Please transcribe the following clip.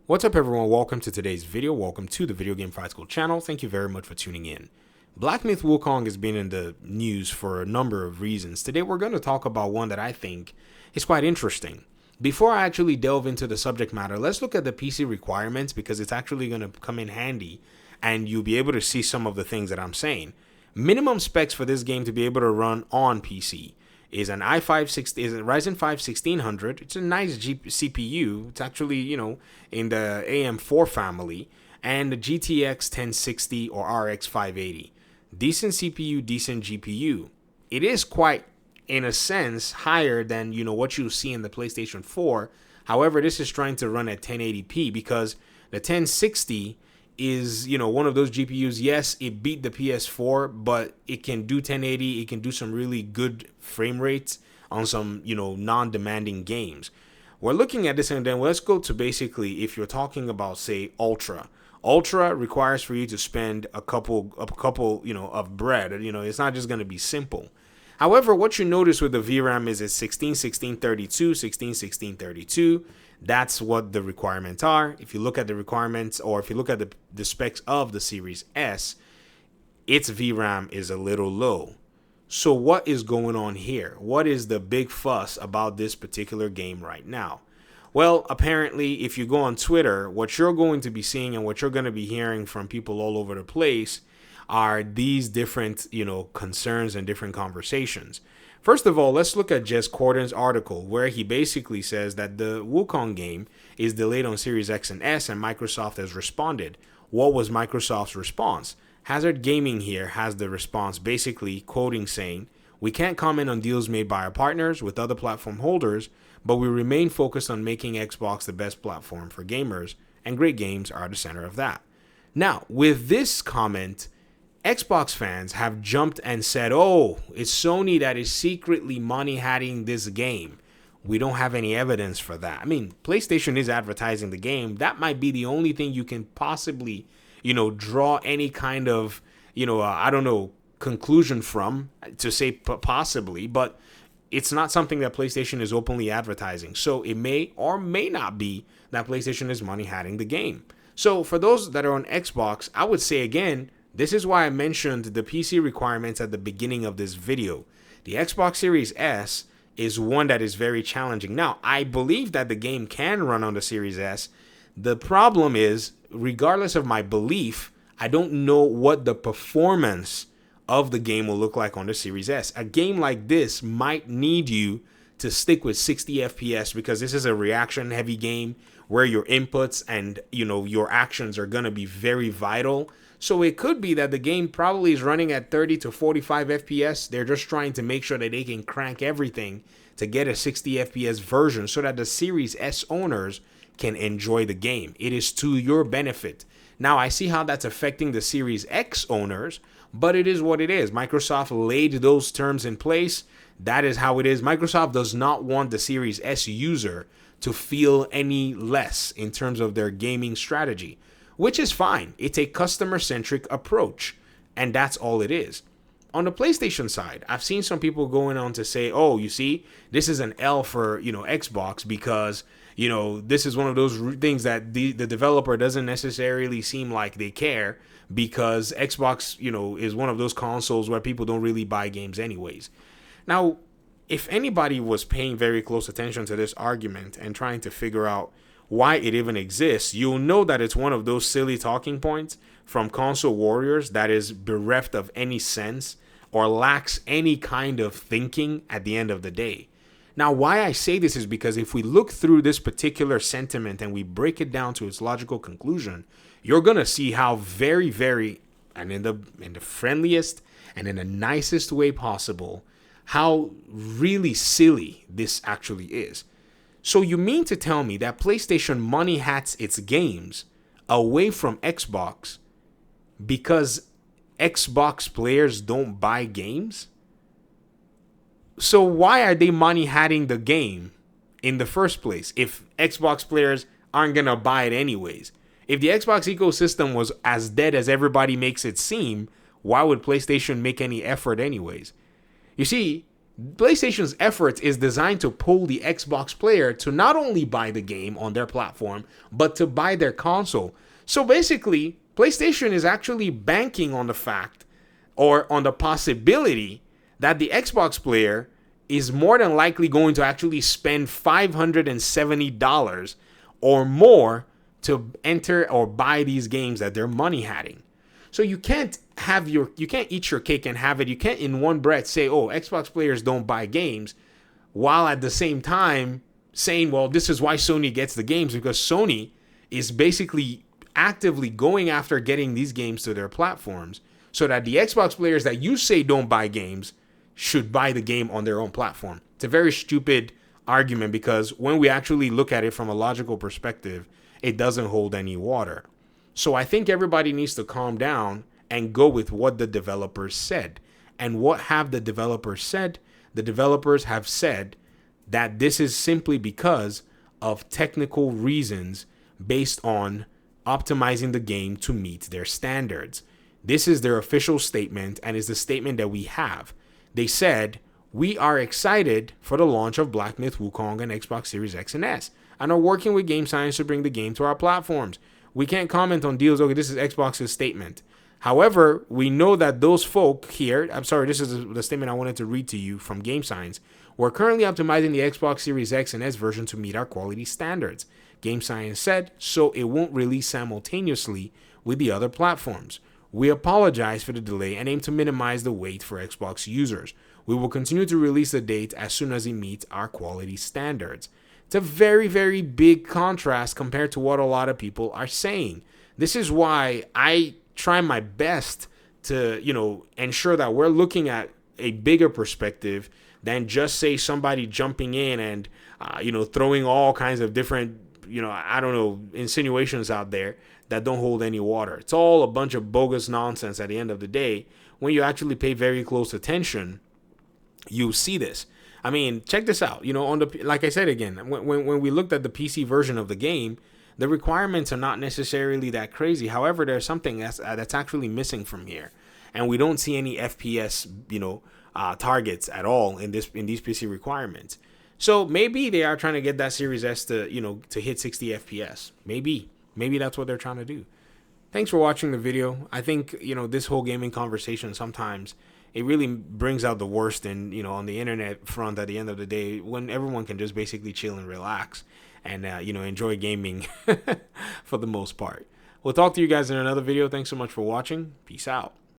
What's up everyone, welcome to today's video, welcome to the Video Game Fight School channel, thank you very much for tuning in. Black Myth Wukong has been in the news for a number of reasons. Today we're going to talk about one that I think is quite interesting. Before I actually delve into the subject matter, let's look at the PC requirements because it's actually going to come in handy and you'll be able to see some of the things that I'm saying. Minimum specs for this game to be able to run on PC is an i5 is a Ryzen 5 1600. It's a nice CPU. It's actually, in the AM4 family, and the GTX 1060 or RX 580. Decent CPU, decent GPU. It is quite, in a sense, higher than, what you see in the PlayStation 4. However, this is trying to run at 1080p because the 1060 is, one of those GPUs. Yes, it beat the PS4, but it can do 1080. It can do some really good frame rates on some, non-demanding games. We're looking at this, and then let's go to basically if you're talking about, say, Ultra. Ultra requires for you to spend a couple, of bread. It's not just going to be simple. However, what you notice with the VRAM is it's 16, 16, 32, 16, 16, 32. That's what the requirements are. If you look at the requirements, or if you look at the specs of the Series S, its VRAM is a little low. So what is going on here? What is the big fuss about this particular game right now? Well, apparently, if you go on Twitter, what you're going to be seeing and what you're going to be hearing from people all over the place are these different, concerns and different conversations. First of all, let's look at Jez Corden's article where he basically says that the Wukong game is delayed on Series X and S and Microsoft has responded. What was Microsoft's response? Hazard Gaming here has the response basically quoting saying, "We can't comment on deals made by our partners with other platform holders, but we remain focused on making Xbox the best platform for gamers, and great games are at the center of that." Now, with this comment, Xbox fans have jumped and said, oh, it's Sony that is secretly money-hatting this game. We don't have any evidence for that. I mean, PlayStation is advertising the game. That might be the only thing you can possibly, draw any kind of, conclusion from to say possibly, but it's not something that PlayStation is openly advertising. So it may or may not be that PlayStation is money-hatting the game. So for those that are on Xbox, I would say again, this is why I mentioned the PC requirements at the beginning of this video. The Xbox Series S is one that is very challenging. Now, I believe that the game can run on the Series S. The problem is, regardless of my belief, I don't know what the performance of the game will look like on the Series S. A game like this might need you to stick with 60 FPS because this is a reaction-heavy game where your inputs and, your actions are going to be very vital. So it could be that the game probably is running at 30 to 45 FPS. They're just trying to make sure that they can crank everything to get a 60 FPS version so that the Series S owners can enjoy the game. It is to your benefit. Now, I see how that's affecting the Series X owners, but it is what it is. Microsoft laid those terms in place. That is how it is. Microsoft does not want the Series S user to feel any less in terms of their gaming strategy, which is fine. It's a customer-centric approach, and that's all it is. On the PlayStation side, I've seen some people going on to say, oh, you see, this is an L for, Xbox because, this is one of those things that the developer doesn't necessarily seem like they care because Xbox, is one of those consoles where people don't really buy games anyways. Now, if anybody was paying very close attention to this argument and trying to figure out why it even exists, you'll know that it's one of those silly talking points from console warriors that is bereft of any sense or lacks any kind of thinking at the end of the day. Now, why I say this is because if we look through this particular sentiment and we break it down to its logical conclusion, you're going to see how very, very, and in the friendliest and in the nicest way possible, how really silly this actually is. So you mean to tell me that PlayStation money hats its games away from Xbox because Xbox players don't buy games? So why are they money hatting the game in the first place if Xbox players aren't going to buy it anyways? If the Xbox ecosystem was as dead as everybody makes it seem, why would PlayStation make any effort anyways? You see, PlayStation's efforts is designed to pull the Xbox player to not only buy the game on their platform, but to buy their console. So basically, PlayStation is actually banking on the fact or on the possibility that the Xbox player is more than likely going to actually spend $570 or more to enter or buy these games that they're money hatting. So you can't eat your cake and have it. You can't in one breath say, oh, Xbox players don't buy games, while at the same time saying, well, this is why Sony gets the games, because Sony is basically actively going after getting these games to their platforms so that the Xbox players that you say don't buy games should buy the game on their own platform. It's a very stupid argument because when we actually look at it from a logical perspective, it doesn't hold any water. So I think everybody needs to calm down and go with what the developers said. And what have the developers said? The developers have said that this is simply because of technical reasons based on optimizing the game to meet their standards. This is their official statement and is the statement that we have. They said, we are excited for the launch of Black Myth Wukong and Xbox Series X and S and are working with Game Science to bring the game to our platforms. We can't comment on deals. Okay, this is Xbox's statement. However, we know that those folk here, I'm sorry, this is the statement I wanted to read to you from Game Science. We're currently optimizing the Xbox Series X and S version to meet our quality standards. Game Science said, so it won't release simultaneously with the other platforms. We apologize for the delay and aim to minimize the wait for Xbox users. We will continue to release the date as soon as it meets our quality standards. It's a very, very big contrast compared to what a lot of people are saying. This is why I try my best to, ensure that we're looking at a bigger perspective than just say somebody jumping in and, throwing all kinds of different, insinuations out there that don't hold any water. It's all a bunch of bogus nonsense at the end of the day. When you actually pay very close attention, you see this. I mean, check this out. Like I said again, when we looked at the PC version of the game, the requirements are not necessarily that crazy. However, there's something that's actually missing from here, and we don't see any FPS, targets at all in these PC requirements. So maybe they are trying to get that Series S to hit 60 FPS. Maybe that's what they're trying to do. Thanks for watching the video. I think this whole gaming conversation sometimes it really brings out the worst in, on the internet front at the end of the day when everyone can just basically chill and relax and, enjoy gaming for the most part. We'll talk to you guys in another video. Thanks so much for watching. Peace out.